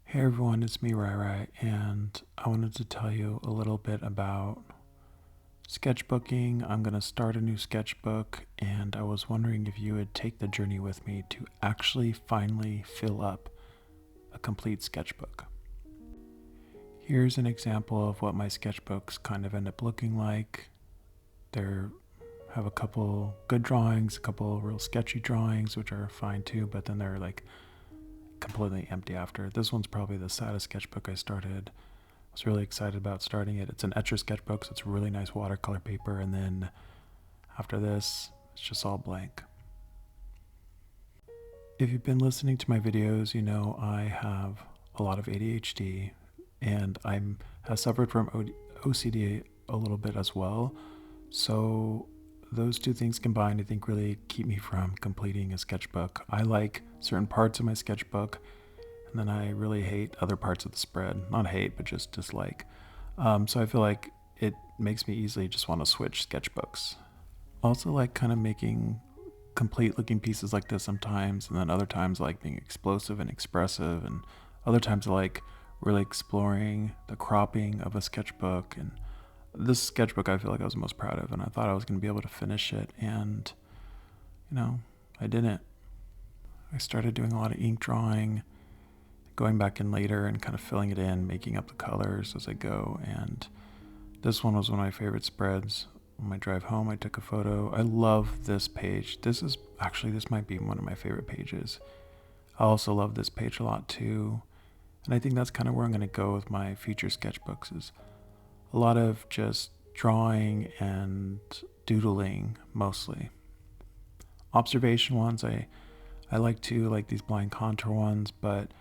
Hey everyone, it's me, Rai, and I wanted to tell you a little bit about sketchbooking. I'm going to start a new sketchbook, and I was wondering if you would take the journey with me to actually finally fill up a complete sketchbook. Here's an example of what my sketchbooks kind of end up looking like. They have a couple good drawings, a couple real sketchy drawings, which are fine too, but then they're like completely empty after. This one's probably the saddest sketchbook I started. I was really excited about starting it. It's an etcher sketchbook, so it's really nice watercolor paper, and then after this, it's just all blank. If you've been listening to my videos, you know I have a lot of ADHD, and I have suffered from OCD a little bit as well. So those two things combined, I think, really keep me from completing a sketchbook. I like certain parts of my sketchbook, and then I really hate other parts of the spread. Not hate, but just dislike. So I feel like it makes me easily just want to switch sketchbooks. Also, like kind of making complete looking pieces like this sometimes, and then other times like being explosive and expressive, and other times like really exploring the cropping of a sketchbook. And this sketchbook I feel like I was the most proud of, and I thought I was going to be able to finish it, and I didn't. I started doing a lot of ink drawing, going back in later and kind of filling it in, making up the colors as I go. And this one was one of my favorite spreads. On my drive home, I took a photo. I love this page. This might be one of my favorite pages. I also love this page a lot too. And I think that's kind of where I'm going to go with my future sketchbooks, is a lot of just drawing and doodling mostly. Observation ones, I like to like these blind contour ones, but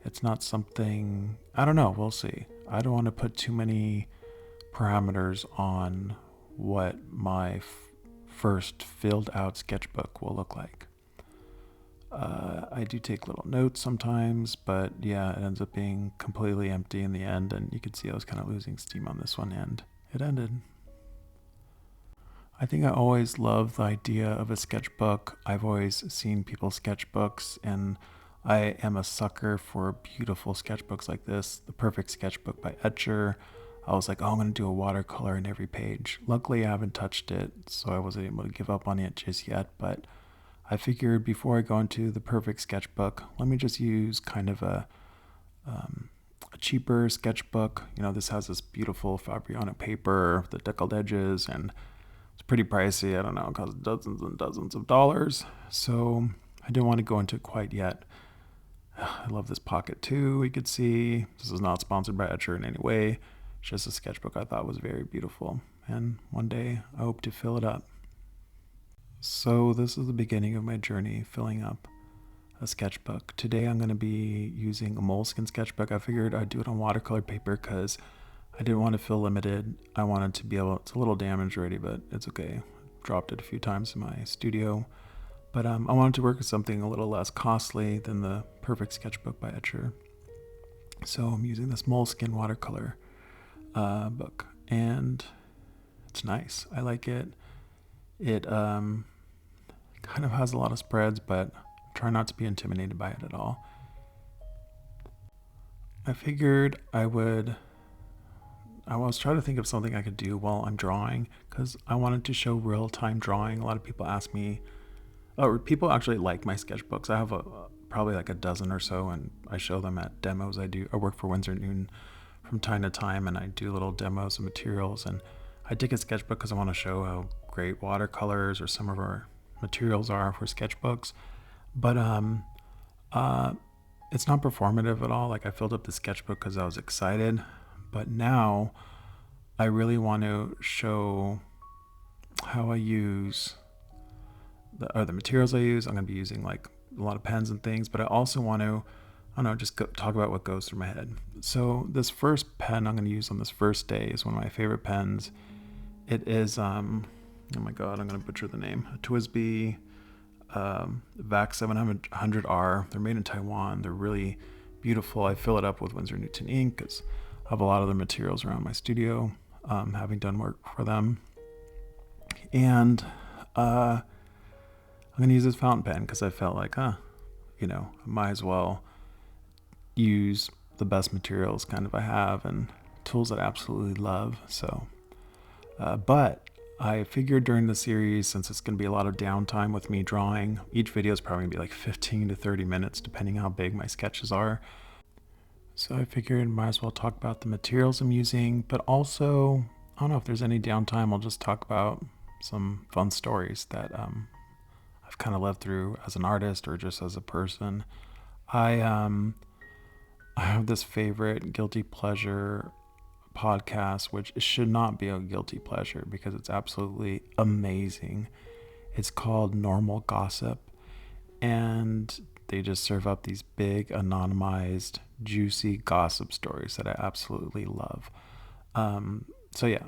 it's not something, I don't know, we'll see. I don't want to put too many parameters on what my first filled out sketchbook will look like. I do take little notes sometimes, but yeah, it ends up being completely empty in the end, and you could see I was kind of losing steam on this one, and it ended. I think I always loved the idea of a sketchbook. I've always seen people's sketchbooks, and I am a sucker for beautiful sketchbooks like this. The Perfect Sketchbook by Etcher. I was like, oh, I'm going to do a watercolor in every page. Luckily, I haven't touched it, so I wasn't able to give up on it just yet, but I figured before I go into the Perfect Sketchbook, let me just use kind of a cheaper sketchbook. This has this beautiful Fabriano paper, the deckled edges, and it's pretty pricey. I don't know, it costs dozens and dozens of dollars. So I didn't want to go into it quite yet. I love this pocket too. You could see this is not sponsored by Etcher in any way. It's just a sketchbook I thought was very beautiful. And one day I hope to fill it up. So this is the beginning of my journey filling up a sketchbook. Today I'm going to be using a moleskin sketchbook. I figured I'd do it on watercolor paper because I didn't want to feel limited. I wanted to be able, it's a little damaged already, but it's okay. Dropped it a few times in my studio. But I wanted to work with something a little less costly than the Perfect Sketchbook by Etcher. So I'm using this moleskin watercolor book, and it's nice. I like it. It kind of has a lot of spreads, but try not to be intimidated by it at all. I figured I was trying to think of something I could do while I'm drawing, because I wanted to show real-time drawing. A lot of people ask me, people actually like my sketchbooks. I have probably like a dozen or so, and I show them at demos. I work for Winsor Newton from time to time, and I do little demos of materials. And I take a sketchbook because I want to show how great watercolors or some of our materials are for sketchbooks. But it's not performative at all. Like, I filled up the sketchbook because I was excited, but now I really want to show how I use the materials I use. I'm going to be using like a lot of pens and things, but I also want to, just talk about what goes through my head. So this first pen I'm going to use on this first day is one of my favorite pens. It is, oh my God, I'm going to butcher the name. A TWSBI VAC 700R. They're made in Taiwan. They're really beautiful. I fill it up with Winsor Newton ink because I have a lot of the materials around my studio, having done work for them. And I'm going to use this fountain pen because I felt like, I might as well use the best materials kind of I have and tools that I absolutely love. So, but I figured during the series, since it's going to be a lot of downtime with me drawing, each video is probably going to be like 15 to 30 minutes, depending how big my sketches are. So I figured might as well talk about the materials I'm using, but also, I don't know if there's any downtime, I'll just talk about some fun stories that I've kind of lived through as an artist or just as a person. I have this favorite guilty pleasure podcast, which should not be a guilty pleasure because it's absolutely amazing. It's called Normal Gossip, and they just serve up these big, anonymized, juicy gossip stories that I absolutely love.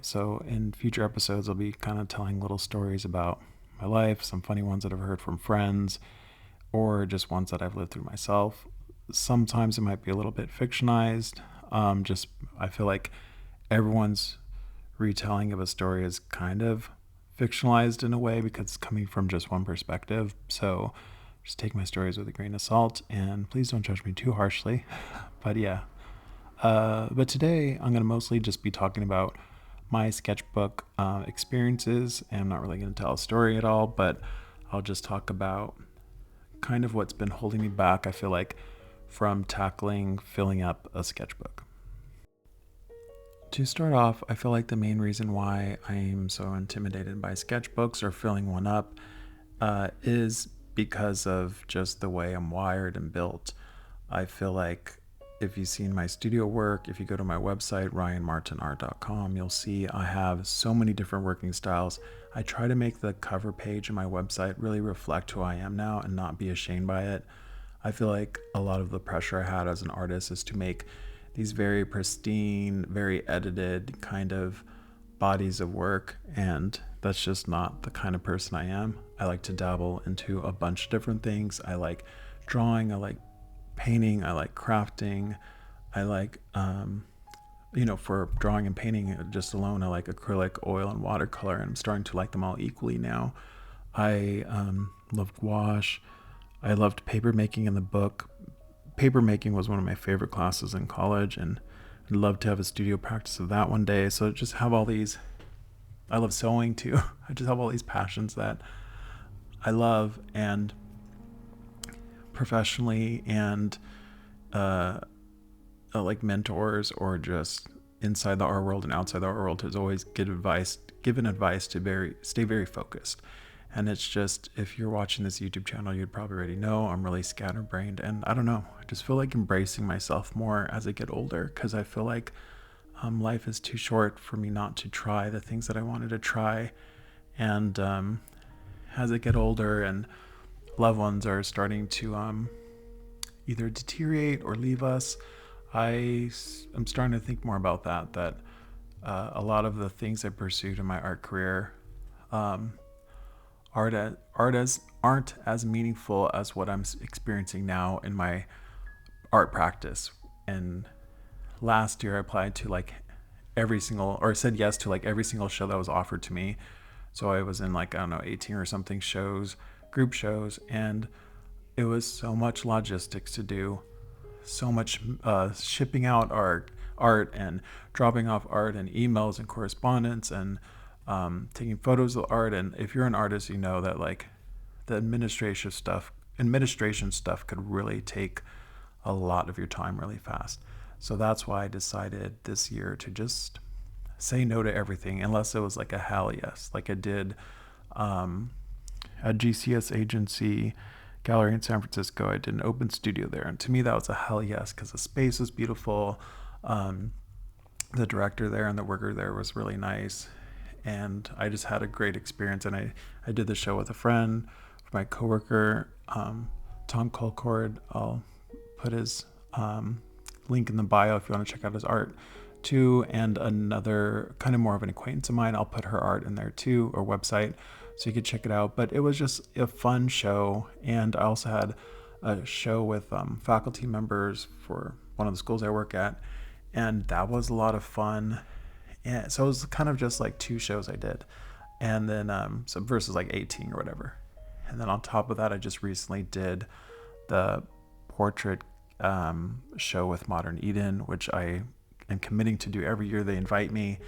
So in future episodes, I'll be kind of telling little stories about my life, some funny ones that I've heard from friends, or just ones that I've lived through myself. Sometimes it might be a little bit fictionized. Just I feel like everyone's retelling of a story is kind of fictionalized in a way because it's coming from just one perspective. So just take my stories with a grain of salt, and please don't judge me too harshly. But yeah. But today I'm going to mostly just be talking about my sketchbook experiences, and I'm not really going to tell a story at all, but I'll just talk about kind of what's been holding me back, I feel like, from tackling filling up a sketchbook. To start off, I feel like the main reason why I'm so intimidated by sketchbooks or filling one up is because of just the way I'm wired and built. I feel like if you've seen my studio work, if you go to my website, ryanmartinart.com, you'll see I have so many different working styles. I try to make the cover page of my website really reflect who I am now and not be ashamed by it. I feel like a lot of the pressure I had as an artist is to make these very pristine, very edited kind of bodies of work, and that's just not the kind of person I am. I like to dabble into a bunch of different things. I like drawing, I like painting, I like crafting, I like for drawing and painting just alone, I like acrylic, oil, and watercolor, and I'm starting to like them all equally now. I love gouache. I loved paper making in the book. Paper making was one of my favorite classes in college, and I'd love to have a studio practice of that one day. So just have all these, I love sewing too. I just have all these passions that I love, and professionally and like mentors or just inside the art world and outside the art world has always given advice to stay very focused. And it's just, if you're watching this YouTube channel, you'd probably already know I'm really scatterbrained, and I don't know, I just feel like embracing myself more as I get older, because I feel like life is too short for me not to try the things that I wanted to try. And as I get older and loved ones are starting to either deteriorate or leave us, I'm starting to think more about that a lot of the things I pursued in my art career aren't as meaningful as what I'm experiencing now in my art practice. And last year I applied to said yes to like every single show that was offered to me. So I was in 18 or something shows, group shows, and it was so much logistics to do, so much shipping out art and dropping off art and emails and correspondence and taking photos of art. And if you're an artist, you know that like the administration stuff could really take a lot of your time really fast. So that's why I decided this year to just say no to everything, unless it was like a hell yes, like I did at GCS Agency Gallery in San Francisco. I did an open studio there, and to me that was a hell yes, because the space was beautiful. The director there and the worker there was really nice, and I just had a great experience. And I did the show with a friend, my coworker, Tom Colcord. I'll put his link in the bio if you want to check out his art too. And another kind of more of an acquaintance of mine, I'll put her art in there too, or website, so you could check it out. But it was just a fun show. And I also had a show with faculty members for one of the schools I work at, and that was a lot of fun. And so it was kind of just like 2 shows I did, and then so versus like 18 or whatever. And then on top of that, I just recently did the portrait show with Modern Eden, which I am committing to do every year. They invite me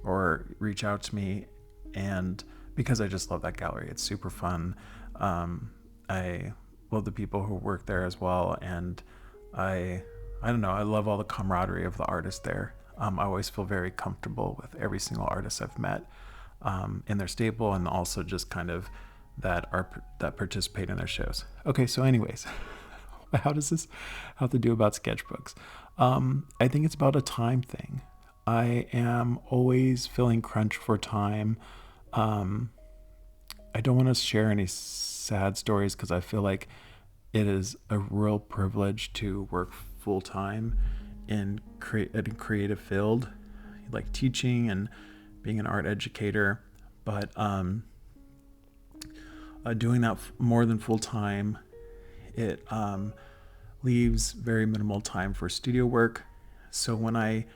or reach out to me, and because I just love that gallery, it's super fun. I love the people who work there as well, and I don't know, I love all the camaraderie of the artists there. I always feel very comfortable with every single artist I've met in their stable, and also just kind of that participate in their shows. Okay, so anyways, how does this have to do about sketchbooks? I think it's about a time thing. I am always feeling crunch for time. I don't want to share any sad stories because I feel like it is a real privilege to work full time in a creative field, like teaching and being an art educator. But doing that more than full time, it leaves very minimal time for studio work. So when I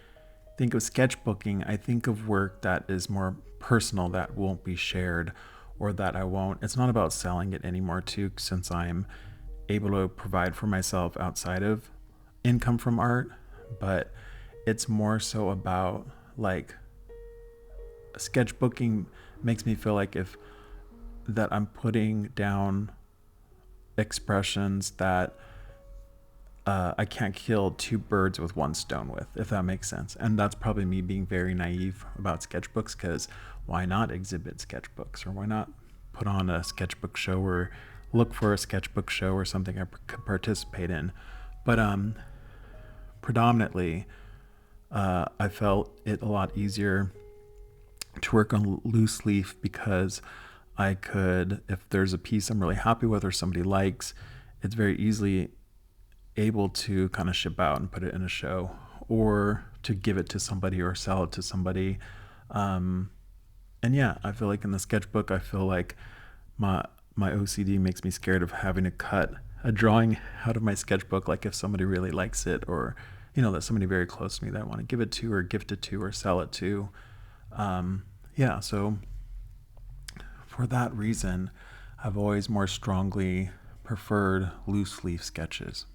think of sketchbooking, I think of work that is more personal, that won't be shared, or that I won't. It's not about selling it anymore too, since I'm able to provide for myself outside of income from art. But it's more so about, like, sketchbooking makes me feel like that I'm putting down expressions that I can't kill two birds with one stone with, if that makes sense. And that's probably me being very naive about sketchbooks, because why not exhibit sketchbooks, or why not put on a sketchbook show, or look for a sketchbook show or something I could participate in. But predominantly, I felt it a lot easier to work on loose leaf, because I could, if there's a piece I'm really happy with or somebody likes, it's very easily able to kind of ship out and put it in a show, or to give it to somebody or sell it to somebody. And yeah, I feel like in the sketchbook, I feel like my OCD makes me scared of having to cut a drawing out of my sketchbook, like if somebody really likes it, or that somebody very close to me that I want to give it to or gift it to or sell it to. Yeah, so for that reason, I've always more strongly preferred loose leaf sketches.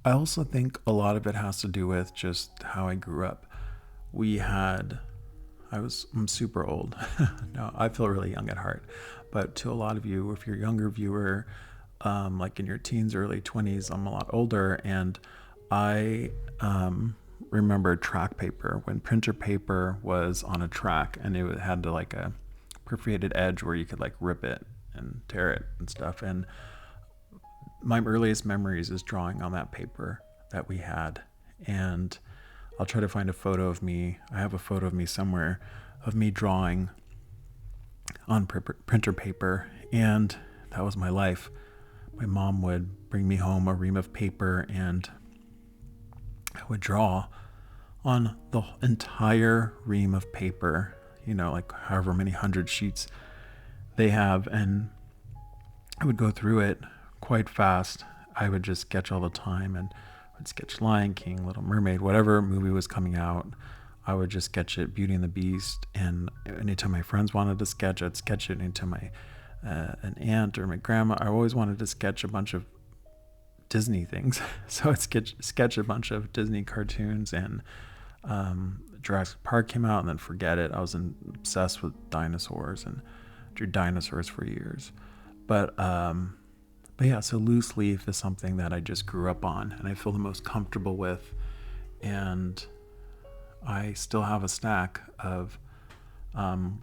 I also think a lot of it has to do with just how I grew up. I'm super old. No, I feel really young at heart. But to a lot of you, if you're a younger viewer, like in your teens, early 20s, I'm a lot older. And I remember track paper, when printer paper was on a track, and it had like a perforated edge where you could like rip it and tear it and stuff. And my earliest memories is drawing on that paper that we had. And I'll try to find a photo of me. I have a photo of me somewhere of me drawing on printer paper. And that was my life. My mom would bring me home a ream of paper, and I would draw on the entire ream of paper, like however many 100 sheets they have. And I would go through it quite fast. I would just sketch all the time, and I'd sketch Lion King, Little Mermaid, whatever movie was coming out. I would just sketch it, Beauty and the Beast. And anytime my friends wanted to sketch, I'd sketch it. Anytime an aunt or my grandma, I always wanted to sketch a bunch of Disney things. So I'd sketch a bunch of Disney cartoons, and Jurassic Park came out, and then forget it. I was obsessed with dinosaurs and drew dinosaurs for years. But yeah, so loose leaf is something that I just grew up on, and I feel the most comfortable with. And I still have a stack of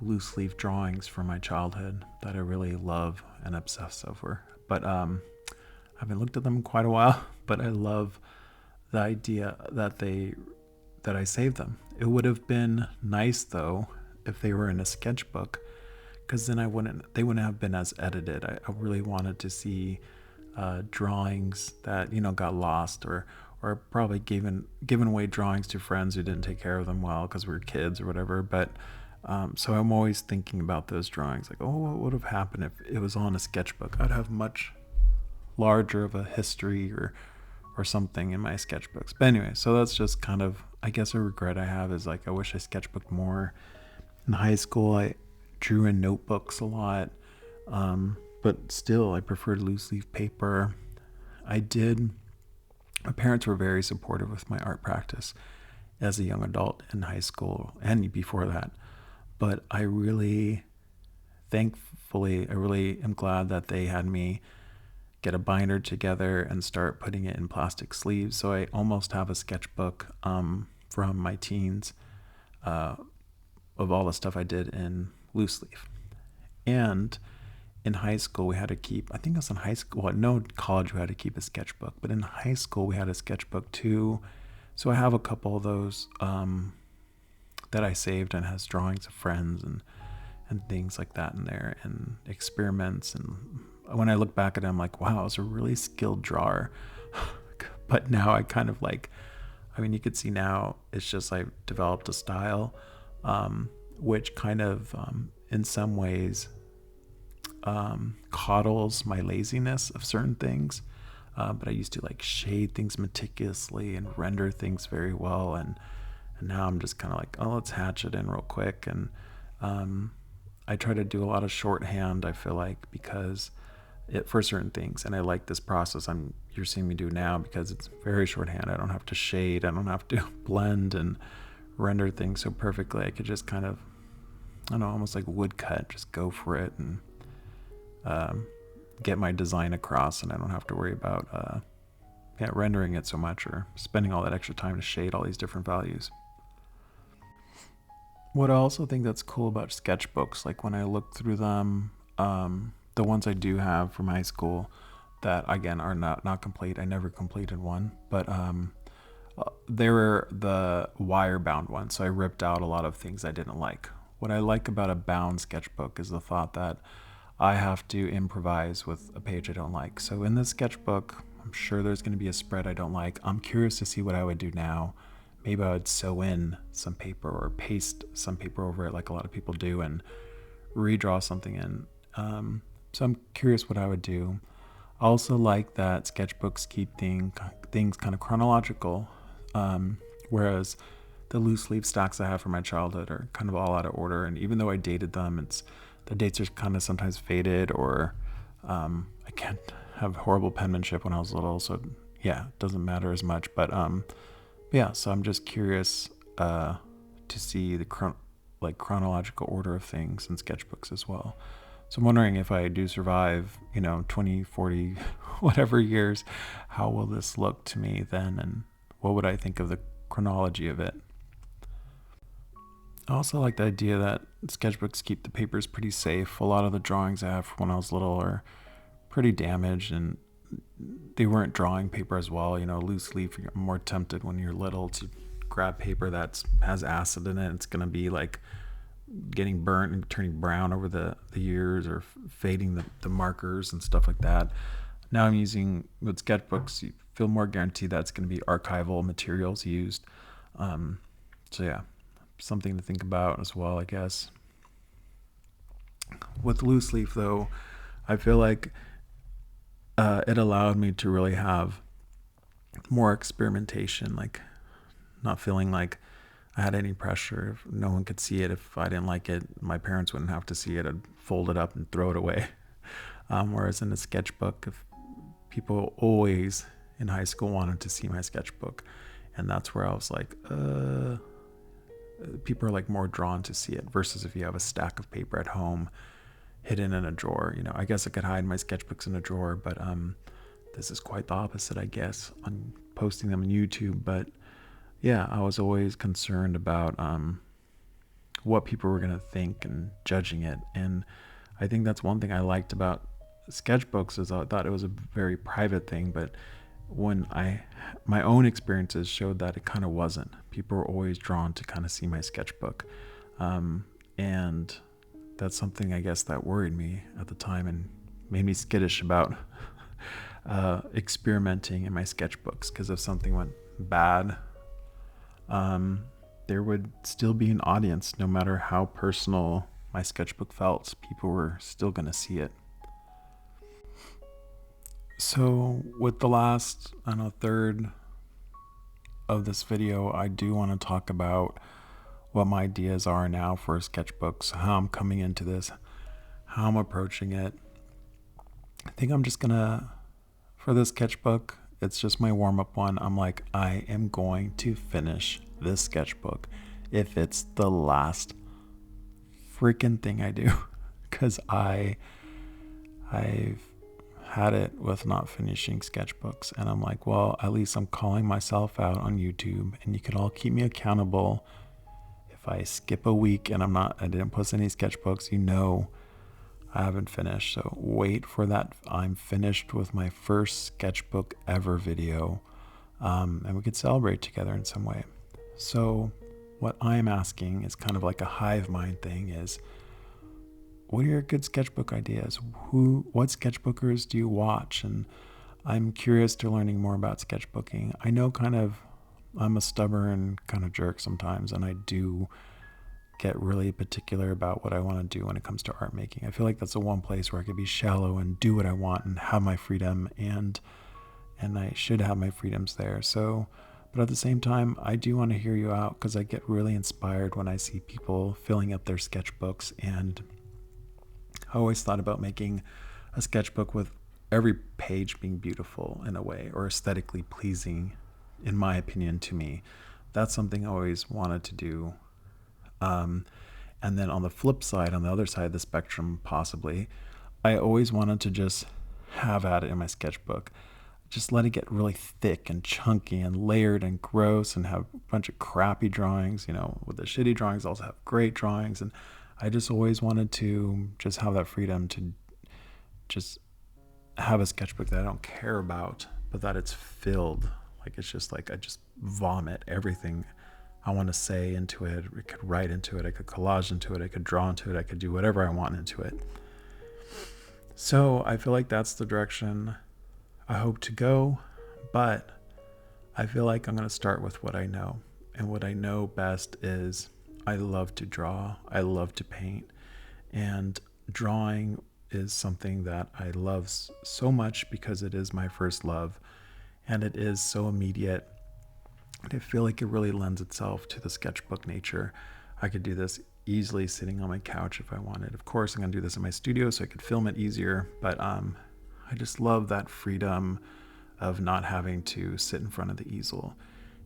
loose leaf drawings from my childhood that I really love and obsess over. But I haven't looked at them in quite a while, but I love the idea that I saved them. It would have been nice though if they were in a sketchbook, because then they wouldn't have been as edited. I really wanted to see drawings that got lost, or probably given away drawings to friends who didn't take care of them well because we were kids or whatever. But so I'm always thinking about those drawings, like, oh, what would have happened if it was on a sketchbook? I'd have much larger of a history or something in my sketchbooks. But anyway, so that's just kind of, I guess, a regret I have, is like I wish I sketchbooked more. In high school, I drew in notebooks a lot, but still I preferred loose leaf paper. I did My parents were very supportive with my art practice as a young adult in high school and before that. But I really am glad that they had me get a binder together and start putting it in plastic sleeves. So I almost have a sketchbook from my teens of all the stuff I did in loose leaf. And in high school, we had to keep, I think it was in high school, well, no, college, we had to keep a sketchbook, but in high school, we had a sketchbook too. So I have a couple of those that I saved and has drawings of friends and things like that in there and experiments. And when I look back at it, I'm like, wow, I was a really skilled drawer. But now I kind of like, I mean, you could see now it's just I've developed a style, which kind of, in some ways, coddles my laziness of certain things. But I used to like shade things meticulously and render things very well. And now I'm just kind of like, oh, let's hatch it in real quick. And I try to do a lot of shorthand, I feel like, because for certain things. And I like this process you're seeing me do now because it's very shorthand. I don't have to shade. I don't have to blend and render things so perfectly. I could just kind of, I don't know, almost like woodcut, just go for it and get my design across, and I don't have to worry about rendering it so much or spending all that extra time to shade all these different values. What I also think that's cool about sketchbooks, like when I look through them, the ones I do have from high school that again are not complete. I never completed one, but they were the wire bound ones. So I ripped out a lot of things I didn't like. What I like about a bound sketchbook is the thought that I have to improvise with a page I don't like. So in this sketchbook, I'm sure there's going to be a spread I don't like. I'm curious to see what I would do now. Maybe I would sew in some paper or paste some paper over it like a lot of people do and redraw something in. So I'm curious what I would do. I also like that sketchbooks keep things kind of chronological, whereas the loose leaf stacks I have from my childhood are kind of all out of order. And even though I dated them, the dates are kind of sometimes faded, or I can't have horrible penmanship when I was little, so yeah, it doesn't matter as much. But yeah, so I'm just curious to see the chronological order of things in sketchbooks as well. So I'm wondering if I do survive, 20, 40, whatever years, how will this look to me then, and what would I think of the chronology of it? I also like the idea that sketchbooks keep the papers pretty safe. A lot of the drawings I have from when I was little are pretty damaged, and they weren't drawing paper as well. Loose leaf, you're more tempted when you're little to grab paper that has acid in it. It's going to be like getting burnt and turning brown over the years, or fading the markers and stuff like that. Now I'm using, with sketchbooks, you feel more guaranteed that it's going to be archival materials used. So yeah, something to think about as well, I guess. With loose leaf though, I feel like it allowed me to really have more experimentation, like not feeling like I had any pressure. If no one could see it, if I didn't like it, my parents wouldn't have to see it. I'd fold it up and throw it away. Whereas in a sketchbook, if people always in high school wanted to see my sketchbook, and that's where I was like, people are like more drawn to see it, versus if you have a stack of paper at home hidden in a drawer. I guess I could hide my sketchbooks in a drawer, but this is quite the opposite, I guess, on posting them on YouTube. But yeah, I was always concerned about what people were going to think and judging it. And I think that's one thing I liked about sketchbooks, is I thought it was a very private thing, but when my own experiences showed that it kind of wasn't. People were always drawn to kind of see my sketchbook. And that's something, I guess, that worried me at the time and made me skittish about experimenting in my sketchbooks, because if something went bad, there would still be an audience. No matter how personal my sketchbook felt, people were still going to see it. So with the last, third of this video, I do want to talk about what my ideas are now for sketchbooks, how I'm coming into this, how I'm approaching it. I think I'm just gonna, for this sketchbook, It's just my warm-up one. I'm like, I am going to finish this sketchbook if it's the last freaking thing I do. Because I've had it with not finishing sketchbooks, and I'm like, well, at least I'm calling myself out on YouTube, and you can all keep me accountable. If I skip a week and I didn't post any sketchbooks, I haven't finished. So wait for that. I'm finished with my first sketchbook ever video, and we could celebrate together in some way. So what I'm asking is kind of like a hive mind thing, is what are your good sketchbook ideas? What sketchbookers do you watch? And I'm curious to learning more about sketchbooking. I know I'm a stubborn kind of jerk sometimes, and I do get really particular about what I want to do when it comes to art making. I feel like that's the one place where I could be shallow and do what I want and have my freedom, and I should have my freedoms there. So, but at the same time, I do want to hear you out, because I get really inspired when I see people filling up their sketchbooks. And I always thought about making a sketchbook with every page being beautiful in a way, or aesthetically pleasing, in my opinion, to me. That's something I always wanted to do. And then on the flip side, on the other side of the spectrum, possibly, I always wanted to just have at it in my sketchbook. Just let it get really thick and chunky and layered and gross, and have a bunch of crappy drawings. With the shitty drawings, also have great drawings. And I just always wanted to just have that freedom to just have a sketchbook that I don't care about, but that it's filled. Like, it's just like I just vomit everything I want to say into it. I could write into it. I could collage into it. I could draw into it. I could do whatever I want into it. So I feel like that's the direction I hope to go, but I feel like I'm going to start with what I know. And what I know best is I love to draw. I love to paint. And drawing is something that I love so much because it is my first love, and it is so immediate. And I feel like it really lends itself to the sketchbook nature. I could do this easily sitting on my couch if I wanted. Of course, I'm going to do this in my studio so I could film it easier, but I just love that freedom of not having to sit in front of the easel.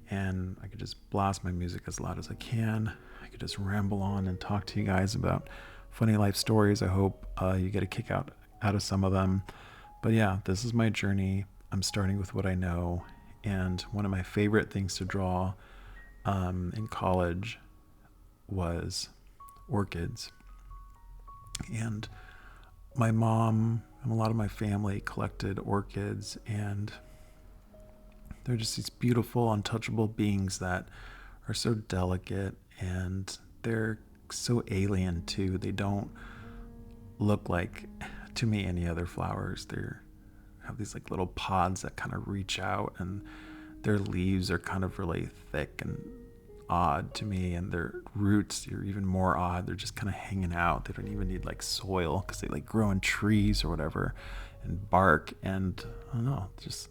And I could just blast my music as loud as I can. I could just ramble on and talk to you guys about funny life stories. I hope you get a kick out of some of them. But yeah, this is my journey. I'm starting with what I know. And one of my favorite things to draw in college was orchids. And my mom and a lot of my family collected orchids, and they're just these beautiful, untouchable beings that are so delicate, and they're so alien too. They don't look like, to me, any other flowers. They have these like little pods that kind of reach out, and their leaves are kind of really thick and odd to me, and their roots are even more odd. They're just kind of hanging out. They don't even need like soil, because they like grow in trees or whatever, and bark. And I don't know, just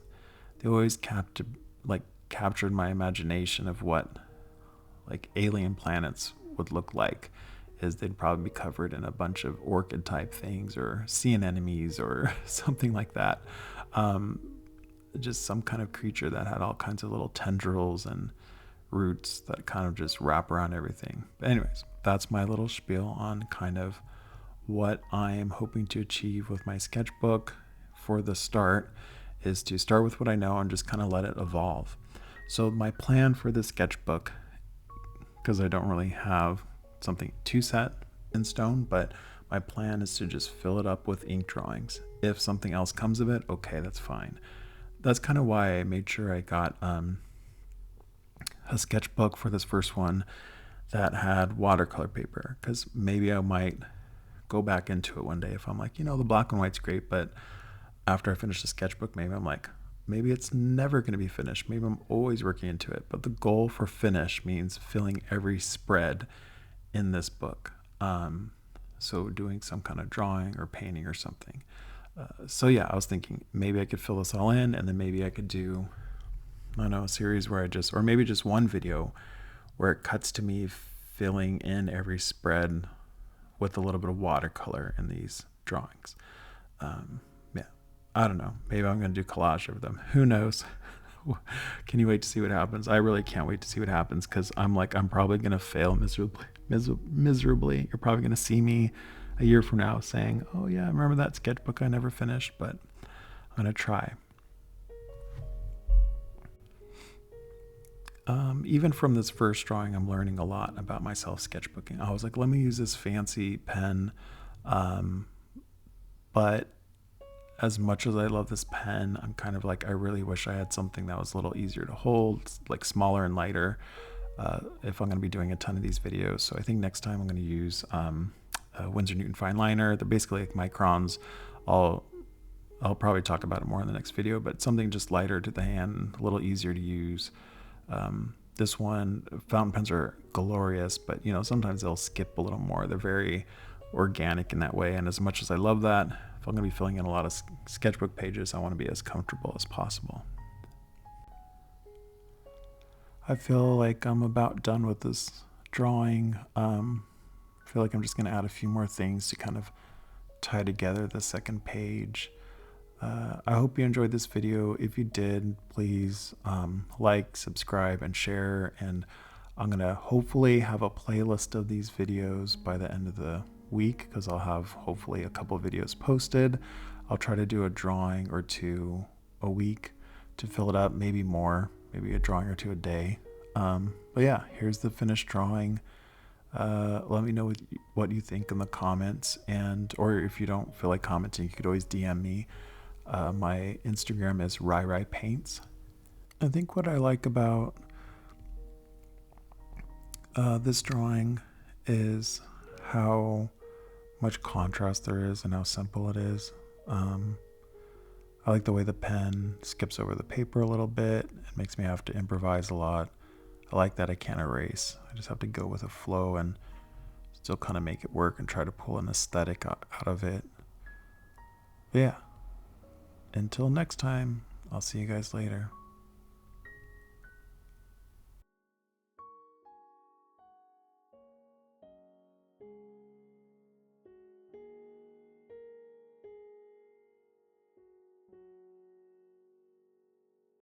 they always captured my imagination of what like alien planets would look like. Is they'd probably be covered in a bunch of orchid type things, or sea anemones, or something like that. Just some kind of creature that had all kinds of little tendrils and roots that kind of just wrap around everything. But anyways, that's my little spiel on kind of what I am hoping to achieve with my sketchbook. For the start is to start with what I know and just kind of let it evolve. So my plan for this sketchbook, because I don't really have something too set in stone, but my plan is to just fill it up with ink drawings. If something else comes of it, okay, that's fine. That's kind of why I made sure I got a sketchbook for this first one that had watercolor paper, because maybe I might go back into it one day if I'm like, the black and white's great, but after I finish the sketchbook, maybe I'm like, maybe it's never going to be finished. Maybe I'm always working into it. But the goal for finish means filling every spread in this book. So doing some kind of drawing or painting or something. So yeah, I was thinking maybe I could fill this all in, and then maybe I could do, I don't know, a series where or maybe just one video where it cuts to me filling in every spread with a little bit of watercolor in these drawings. Yeah, I don't know. Maybe I'm going to do collage over them. Who knows? Can you wait to see what happens? I really can't wait to see what happens because I'm probably going to fail miserably. You're probably going to see me a year from now saying, oh, yeah, I remember that sketchbook I never finished, but I'm going to try. Even from this first drawing, I'm learning a lot about myself sketchbooking. I was like, let me use this fancy pen. But as much as I love this pen, I'm kind of like, I really wish I had something that was a little easier to hold, like smaller and lighter, if I'm going to be doing a ton of these videos. So I think next time I'm going to use Winsor Newton fine liner. They're basically like microns. I'll probably talk about it more in the next video, but something just lighter to the hand, a little easier to use. This one, fountain pens are glorious, but sometimes they'll skip a little more. They're very organic in that way, and as much as I love that, if I'm going to be filling in a lot of sketchbook pages, I want to be as comfortable as possible. I feel like I'm about done with this drawing. I feel like I'm just going to add a few more things to kind of tie together the second page. I hope you enjoyed this video. If you did, please like, subscribe, and share. And I'm going to hopefully have a playlist of these videos by the end of the week because I'll have hopefully a couple videos posted. I'll try to do a drawing or two a week to fill it up, maybe more, maybe a drawing or two a day. But yeah, here's the finished drawing. Let me know what you think in the comments, or if you don't feel like commenting, you could always DM me. My Instagram is RaiRaiPaints. I think what I like about this drawing is how much contrast there is and how simple it is. I like the way the pen skips over the paper a little bit. It makes me have to improvise a lot. I like that I can't erase. I just have to go with a flow and still kind of make it work and try to pull an aesthetic out of it. But yeah. Until next time, I'll see you guys later.